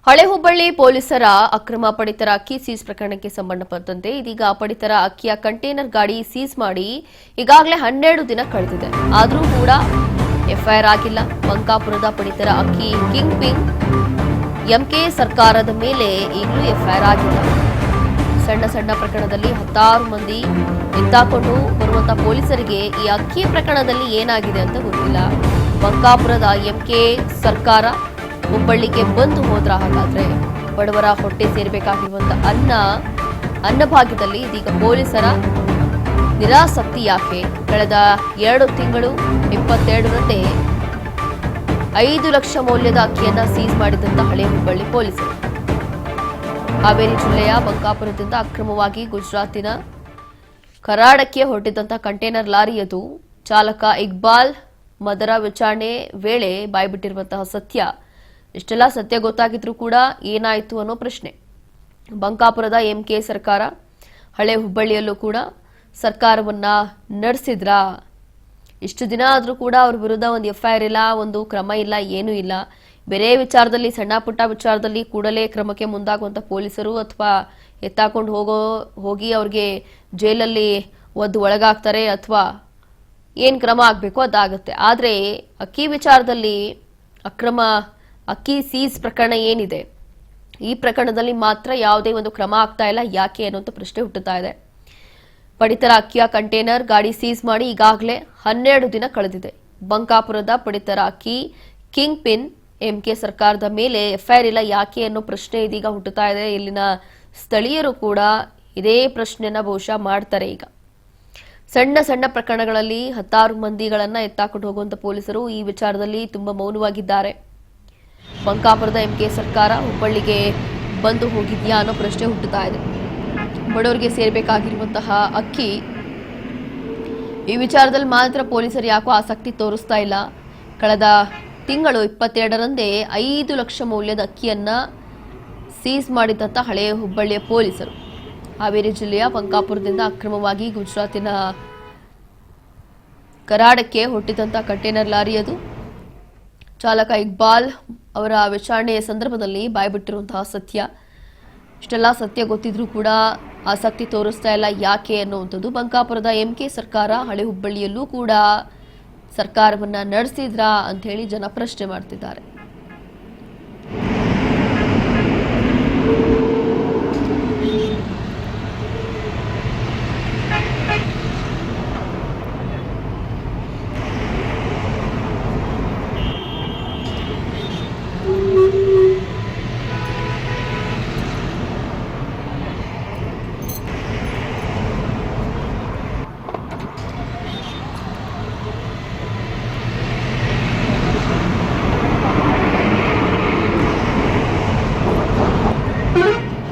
ಹಳೆ ಹುಬ್ಬಳ್ಳಿ ಪೊಲೀಸರ ಅಕ್ರಮ ಪಡಿತರ ಅಕ್ಕಿ ಸೀಸ್ ಪ್ರಕರಣಕ್ಕೆ ಸಂಬಂಧಪಟ್ಟಂತೆ ಇದೀಗ ಪಡಿತರ ಅಕ್ಕಿಯ ಕಂಟೈನರ್ ಗಾಡಿ ಸೀಸ್ ಮಾಡಿ ಈಗಾಗಲೇ 12 ದಿನ ಕಳೆದಿದೆ. ಆದರೂ ಕೂಡ ಎಫ್ಐಆರ್ ಆಗಿಲ್ಲ. ಬಂಕಾಪುರದ ಪಡಿತರ ಅಕ್ಕಿ ಕಿಂಗ್ ಪಿನ್ ಎಂಕೆ ಸರ್ಕಾರದ ಮೇಲೆ ಈಗಲೂ ಎಫ್ಐಆರ್ ಆಗಿಲ್ಲ. ಸಣ್ಣ ಸಣ್ಣ ಪ್ರಕರಣದಲ್ಲಿ 10 ಮಂದಿ ಎತ್ತಾಕೊಂಡು ಬರುವಂತಹ ಪೊಲೀಸರಿಗೆ ಈ ಅಕ್ಕಿ ಪ್ರಕರಣದಲ್ಲಿ ಏನಾಗಿದೆ ಅಂತ ಗೊತ್ತಿಲ್ಲ. ಬಂಕಾಪುರದ ಎಂಕೆ ಸರ್ಕಾರ ಹುಬ್ಬಳ್ಳಿಗೆ ಬಂದು ಹೋದ್ರ ಹಾಗಾದ್ರೆ ಬಡವರ ಹೊಟ್ಟೆ ಸೇರಬೇಕಾಗಿರುವಂತಹ ಅನ್ನಭಾಗ್ಯದಲ್ಲಿ ಇದೀಗ ಪೊಲೀಸರ ನಿರಾಸಕ್ತಿ ಯಾಕೆ? ಕಳೆದ 2 ತಿಂಗಳು 22ರಂದೇ 5 ಲಕ್ಷ ಮೌಲ್ಯದ ಅಕ್ಕಿಯನ್ನ ಸೀಸ್ ಮಾಡಿದಂತ ಹಳೆ ಹುಬ್ಬಳ್ಳಿ ಪೊಲೀಸರು ಹಾವೇರಿ ಜಿಲ್ಲೆಯ ಬಂಕಾಪುರದಿಂದ ಅಕ್ರಮವಾಗಿ ಗುಜರಾತಿನ ಕರಾಡಕ್ಕೆ ಹೊರಟಿದ್ದಂತ ಕಂಟೈನರ್ ಲಾರಿಯದು ಚಾಲಕ ಇಕ್ಬಾಲ್ ಮದರ ವಿಚಾರಣೆ ವೇಳೆ ಬಾಯ್ಬಿಟ್ಟಿರುವಂತಹ ಸತ್ಯ. ಇಷ್ಟೆಲ್ಲ ಸತ್ಯ ಗೊತ್ತಾಗಿದ್ರೂ ಕೂಡ ಏನಾಯಿತು ಅನ್ನೋ ಪ್ರಶ್ನೆ. ಬಂಕಾಪುರದ ಎಂಕೆ ಸರ್ಕಾರ ಹಳೆ ಹುಬ್ಬಳ್ಳಿಯಲ್ಲೂ ಕೂಡ ಸರ್ಕಾರವನ್ನ ನಡೆಸಿದ್ರಾ? ಇಷ್ಟು ದಿನ ಆದರೂ ಕೂಡ ಅವ್ರ ವಿರುದ್ಧ ಒಂದು ಎಫ್ಐಆರ್ ಇಲ್ಲ, ಒಂದು ಕ್ರಮ ಇಲ್ಲ, ಏನೂ ಇಲ್ಲ. ಬೇರೆ ವಿಚಾರದಲ್ಲಿ ಸಣ್ಣ ಪುಟ್ಟ ವಿಚಾರದಲ್ಲಿ ಕೂಡಲೇ ಕ್ರಮಕ್ಕೆ ಮುಂದಾಗುವಂತ ಪೊಲೀಸರು ಅಥವಾ ಎತ್ತಾಕೊಂಡು ಹೋಗಿ ಅವ್ರಿಗೆ ಜೈಲಲ್ಲಿ ಒಳಗಾಗ್ತಾರೆ ಅಥವಾ ಏನ್ ಕ್ರಮ ಆಗಬೇಕು ಅದಾಗುತ್ತೆ. ಆದರೆ ಅಕ್ಕಿ ವಿಚಾರದಲ್ಲಿ ಅಕ್ರಮ ಅಕ್ಕಿ ಸೀಸ್ ಪ್ರಕರಣ ಏನಿದೆ, ಈ ಪ್ರಕರಣದಲ್ಲಿ ಮಾತ್ರ ಯಾವುದೇ ಒಂದು ಕ್ರಮ ಆಗ್ತಾ ಇಲ್ಲ. ಯಾಕೆ ಅನ್ನೋಂಥ ಪ್ರಶ್ನೆ ಹುಟ್ಟುತ್ತಾ ಇದೆ. ಪಡಿತರ ಅಕ್ಕಿಯ ಕಂಟೈನರ್ ಗಾಡಿ ಸೀಸ್ ಮಾಡಿ ಈಗಾಗಲೇ 12 ದಿನ ಕಳೆದಿದೆ. ಬಂಕಾಪುರದ ಪಡಿತರ ಅಕ್ಕಿ ಕಿಂಗ್ ಪಿನ್ ಎಂಕೆ ಸರ್ಕಾರದ ಮೇಲೆ ಎಫ್ಐಆರ್ ಇಲ್ಲ. ಯಾಕೆ ಅನ್ನೋ ಪ್ರಶ್ನೆ ಇದೀಗ ಹುಟ್ಟುತ್ತಾ ಇದೆ. ಇಲ್ಲಿನ ಸ್ಥಳೀಯರು ಕೂಡ ಇದೇ ಪ್ರಶ್ನೆನ ಬಹುಶಃ ಮಾಡ್ತಾರೆ. ಈಗ ಸಣ್ಣ ಸಣ್ಣ ಪ್ರಕರಣಗಳಲ್ಲಿ 10 ಮಂದಿಗಳನ್ನ ಎತ್ತಾಕೊಂಡು ಹೋಗುವಂತ ಪೊಲೀಸರು ಈ ವಿಚಾರದಲ್ಲಿ ತುಂಬಾ ಮೌನವಾಗಿದ್ದಾರೆ. ಬಂಕಾಪುರದ ಎಂಕೆ ಸರ್ಕಾರ ಹುಬ್ಬಳ್ಳಿಗೆ ಬಂದು ಹೋಗಿದ್ಯಾ ಅನ್ನೋ ಪ್ರಶ್ನೆ ಹುಟ್ಟುತ್ತಾ ಇದೆ. ಬಡವರಿಗೆ ಸೇರಬೇಕಾಗಿರುವಂತಹ ಅಕ್ಕಿ ಈ ವಿಚಾರದಲ್ಲಿ ಮಾತ್ರ ಪೊಲೀಸರು ಯಾಕೋ ಆಸಕ್ತಿ ತೋರಿಸ್ತಾ ಇಲ್ಲ. ಕಳೆದ ತಿಂಗಳು 22ರಂದೇ 5 ಲಕ್ಷ ಮೌಲ್ಯದ ಅಕ್ಕಿಯನ್ನ ಸೀಸ್ ಮಾಡಿದಂತ ಹಳೆ ಹುಬ್ಬಳ್ಳಿಯ ಪೊಲೀಸರು ಹಾವೇರಿ ಜಿಲ್ಲೆಯ ಬಂಕಾಪುರದಿಂದ ಅಕ್ರಮವಾಗಿ ಗುಜರಾತಿನ ಕರಾಡಕ್ಕೆ ಹೊರಟಿದ್ದಂತ ಕಂಟೈನರ್ ಲಾರಿಯದು ಚಾಲಕ ಇಕ್ಬಾಲ್ ಅವರ ವಿಚಾರಣೆಯ ಸಂದರ್ಭದಲ್ಲಿ ಬಾಯ್ಬಿಟ್ಟಿರುವಂತಹ ಸತ್ಯ. ಇಷ್ಟೆಲ್ಲ ಸತ್ಯ ಗೊತ್ತಿದ್ರೂ ಕೂಡ ಆಸಕ್ತಿ ತೋರಿಸ್ತಾ ಇಲ್ಲ. ಯಾಕೆ ಅನ್ನುವಂಥದ್ದು. ಬಂಕಾಪುರದ ಎಂಕೆ ಸರ್ಕಾರ ಹಳೆ ಹುಬ್ಬಳ್ಳಿಯಲ್ಲೂ ಕೂಡ ಸರ್ಕಾರವನ್ನ ನಡೆಸಿದ್ರಾ ಅಂತ ಹೇಳಿ ಜನ ಪ್ರಶ್ನೆ ಮಾಡ್ತಿದ್ದಾರೆ.